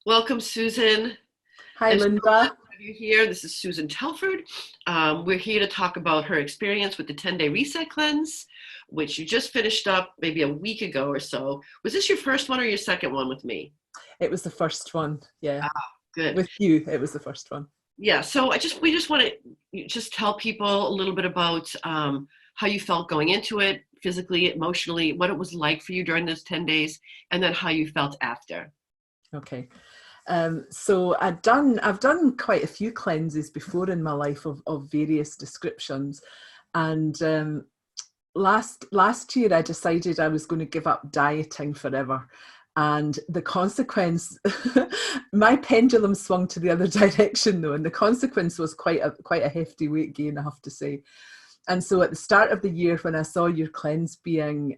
Welcome, Susan. Hi, I'm so glad Linda. to have you here. This is Susan Telford. We're here to talk about her experience with the 10-day reset cleanse, which you just finished up maybe a week ago or so. Was this your first one or your second one with me? It was the first one. Yeah. Good. With you, it was the first one. Yeah. So we just want to just tell people a little bit about how you felt going into it, physically, emotionally, what it was like for you during those 10 days, and then how you felt after. Okay. So I've done quite a few cleanses before in my life of various descriptions. And last year I decided I was going to give up dieting forever. And the consequence, my pendulum swung to the other direction though, and the consequence was quite a hefty weight gain, I have to say. And so at the start of the year, when I saw your cleanse being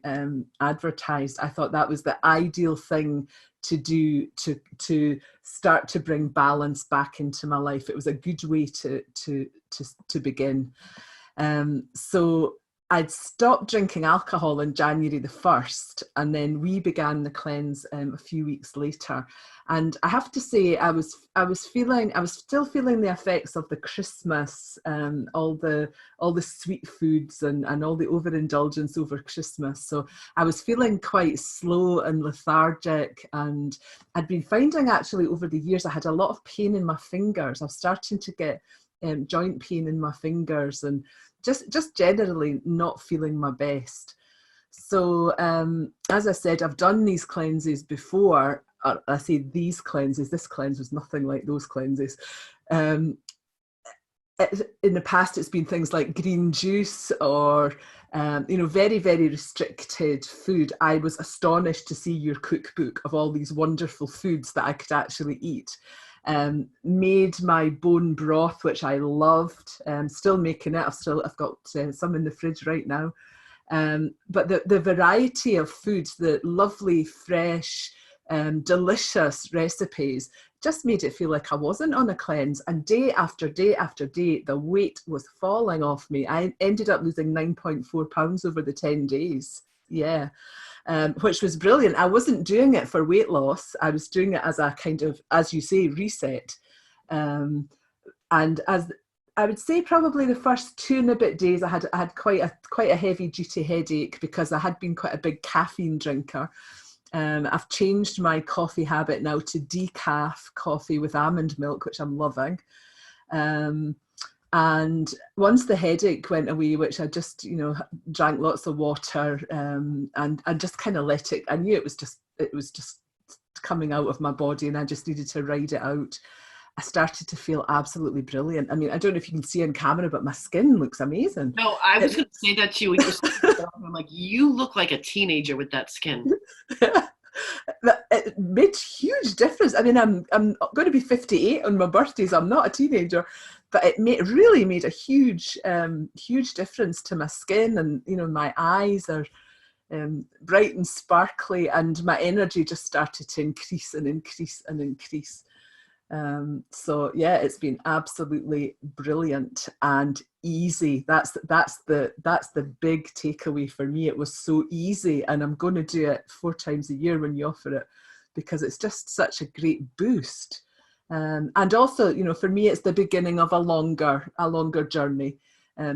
advertised, I thought that was the ideal thing to do to start to bring balance back into my life. It was a good way to begin. So I'd stopped drinking alcohol on January the 1st, and then we began the cleanse a few weeks later. And I have to say, I was still feeling the effects of the Christmas, all the sweet foods and all the overindulgence over Christmas. So I was feeling quite slow and lethargic, and I'd been finding actually over the years I had a lot of pain in my fingers. I was starting to get joint pain in my fingers and just generally not feeling my best. So as I said, I've done these cleanses before. I say these cleanses, this cleanse was nothing like those cleanses. Um, in the past, it's been things like green juice or, very, very restricted food. I was astonished to see your cookbook of all these wonderful foods that I could actually eat. Made my bone broth, which I loved. Still making it. I've got some in the fridge right now. But the variety of foods, the lovely, fresh, delicious recipes, just made it feel like I wasn't on a cleanse. And day after day after day, the weight was falling off me. I ended up losing 9.4 pounds over the 10 days. Yeah. Which was brilliant. I wasn't doing it for weight loss. I was doing it as a kind of, as you say, reset. Um, and as I would say, probably the first two and a bit days, I had quite a heavy duty headache because I had been quite a big caffeine drinker. I've changed my coffee habit now to decaf coffee with almond milk, which I'm loving. Um, and once the headache went away, which I just, drank lots of water, and I just kind of let it. I knew it was just coming out of my body, and I just needed to ride it out. I started to feel absolutely brilliant. I mean, I don't know if you can see on camera, but my skin looks amazing. No, I was It, going to say that to you when you were saying that. I'm like, you look like a teenager with that skin. it made huge difference. I mean, I'm going to be 58 on my birthday, so I'm not a teenager, but really made a huge difference to my skin, and my eyes are bright and sparkly, and my energy just started to increase and increase and increase. So yeah, it's been absolutely brilliant and easy. That's the big takeaway for me. It was so easy, and I'm going to do it 4 times a year when you offer it, because it's just such a great boost. And also, for me, it's the beginning of a longer journey.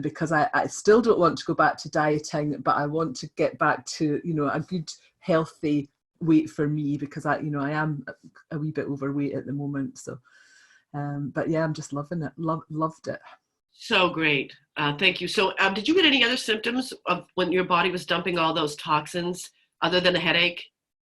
Because I still don't want to go back to dieting, but I want to get back to, a good, healthy weight for me, because I am a wee bit overweight at the moment. So, but yeah, I'm just loving it. Loved it. So great. Thank you. So, did you get any other symptoms of when your body was dumping all those toxins other than a headache?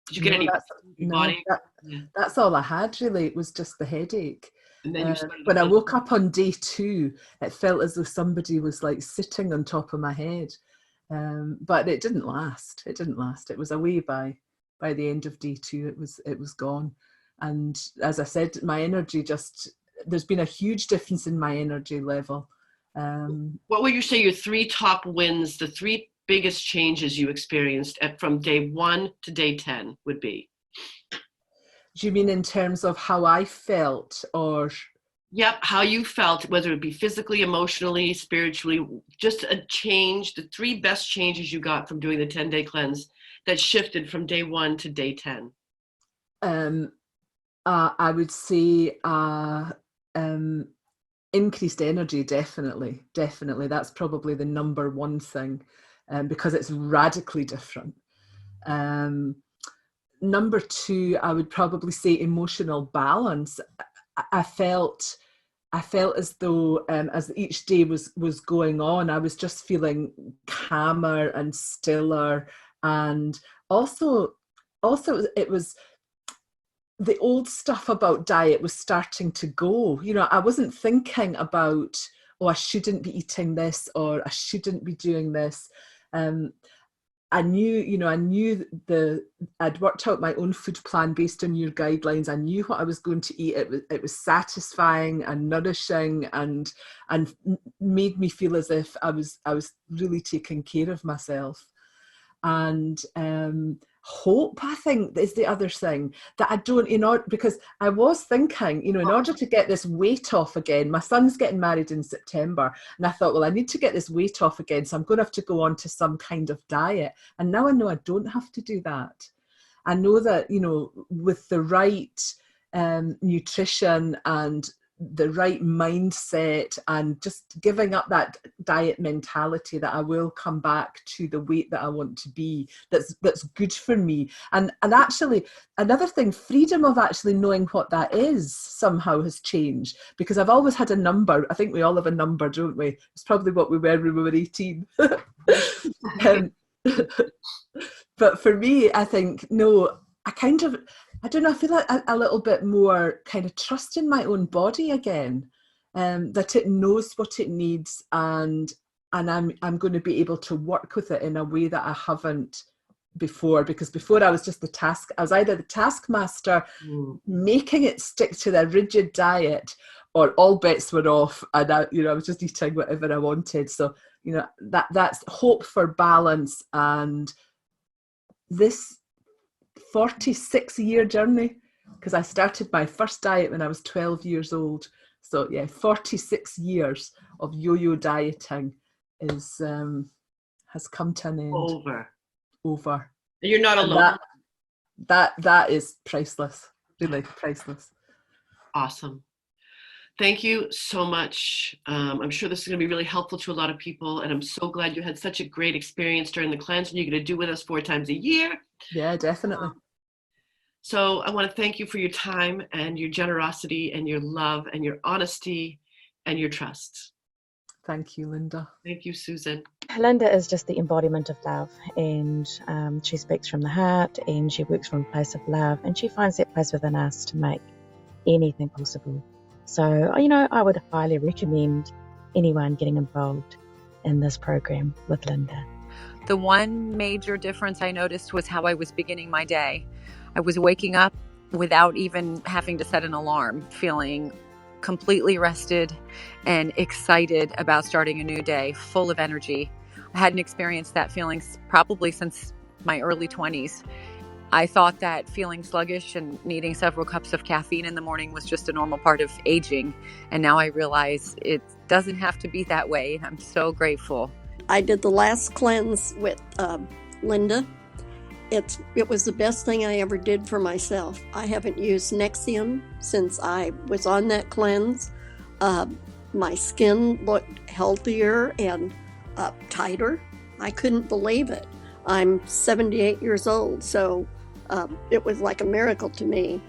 Did you get No, any that's in your no, body? Yeah. that's all I had really. It was just the headache. And then you started to When I feel, woke up on day two, it felt as though somebody was like sitting on top of my head. But it didn't last. It didn't last. It was away by the end of day two. It was gone. And as I said, my energy just there's been a huge difference in my energy level. Um, what would you say your three top wins, the three biggest changes you experienced from day one to day 10 would be? do you mean in terms of how I felt, or Yep, how you felt, whether it be physically, emotionally, spiritually, just a change, the three best changes you got from doing the 10-day cleanse that shifted from day one to day 10. um, I would say increased energy, definitely. That's probably the number one thing, because it's radically different. Number two, I would probably say emotional balance. I felt as though, as each day was going on, I was just feeling calmer and stiller, and also it was the old stuff about diet was starting to go. I wasn't thinking about, oh, I shouldn't be eating this, or I shouldn't be doing this. I knew I'd worked out my own food plan based on your guidelines. I knew what I was going to eat. It was satisfying and nourishing, and made me feel as if I was really taking care of myself. And hope, I think, is the other thing that I don't, because I was thinking, in order to get this weight off again, my son's getting married in September, and I thought, well, I need to get this weight off again, so I'm going to have to go on to some kind of diet. And now I know I don't have to do that. I know that, with the right nutrition and the right mindset, and just giving up that diet mentality, that I will come back to the weight that I want to be, that's good for me. And actually, another thing, freedom of actually knowing what that is somehow has changed, because I've always had a number. I think we all have a number, don't we? It's probably what we were when we were 18. But for me, I think, no, I don't know, I feel like a little bit more kind of trust in my own body again, that it knows what it needs, and I'm going to be able to work with it in a way that I haven't before, because before I was just I was either the taskmaster, making it stick to the rigid diet, or all bets were off, and I was just eating whatever I wanted. So, that's hope for balance, and this 46-year journey, because I started my first diet when I was 12 years old. So yeah, 46 years of yo-yo dieting has come to an end. Over. And you're not alone. That is priceless, really priceless. Awesome. Thank you so much. I'm sure this is going to be really helpful to a lot of people, and I'm so glad you had such a great experience during the cleanse, and you're going to do with us 4 times a year. Yeah, definitely. So I want to thank you for your time and your generosity and your love and your honesty and your trust. Thank you, Linda. Thank you, Susan. Linda is just the embodiment of love, and she speaks from the heart, and she works from a place of love, and she finds that place within us to make anything possible. So, I would highly recommend anyone getting involved in this program with Linda. The one major difference I noticed was how I was beginning my day. I was waking up without even having to set an alarm, feeling completely rested and excited about starting a new day, full of energy. I hadn't experienced that feeling probably since my early 20s. I thought that feeling sluggish and needing several cups of caffeine in the morning was just a normal part of aging. And now I realize it doesn't have to be that way. And I'm so grateful. I did the last cleanse with Linda. It was the best thing I ever did for myself. I haven't used Nexium since I was on that cleanse. My skin looked healthier and tighter. I couldn't believe it. I'm 78 years old, so it was like a miracle to me.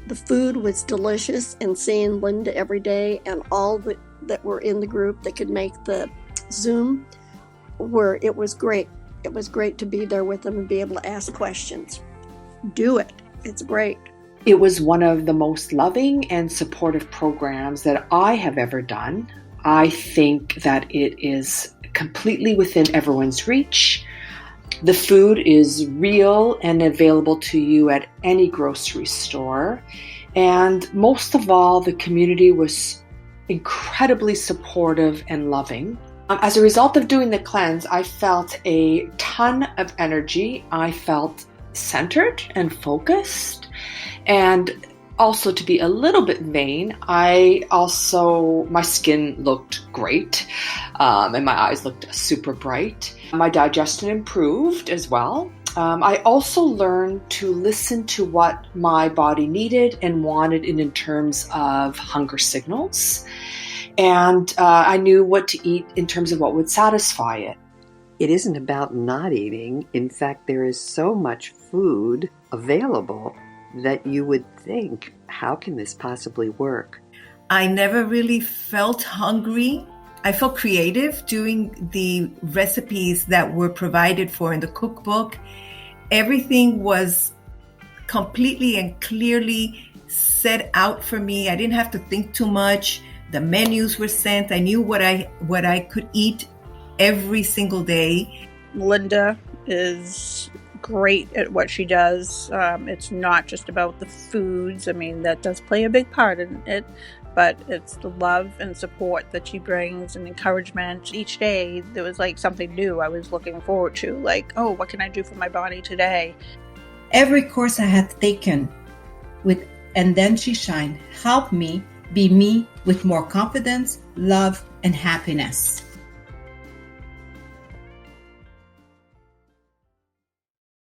The food was delicious, and seeing Linda every day and all that were in the group that could make the Zoom, it was great. It was great to be there with them and be able to ask questions. Do it. It's great. It was one of the most loving and supportive programs that I have ever done. I think that it is completely within everyone's reach. The food is real and available to you at any grocery store. And most of all, the community was incredibly supportive and loving. As a result of doing the cleanse, I felt a ton of energy. I felt centered and focused. And also, to be a little bit vain, my skin looked great, and my eyes looked super bright. My digestion improved as well. I also learned to listen to what my body needed and wanted in terms of hunger signals. And I knew what to eat in terms of what would satisfy it. It isn't about not eating. In fact, there is so much food available that you would think, how can this possibly work? I never really felt hungry. I felt creative doing the recipes that were provided for in the cookbook. Everything was completely and clearly set out for me. I didn't have to think too much. The menus were sent. I knew what I could eat every single day. Linda is great at what she does. It's not just about the foods. I mean, that does play a big part in it, but it's the love and support that she brings and encouragement. Each day there was like something new I was looking forward to, like, oh, what can I do for my body today? Every course I had taken with And Then She Shine helped me be me with more confidence, love, and happiness.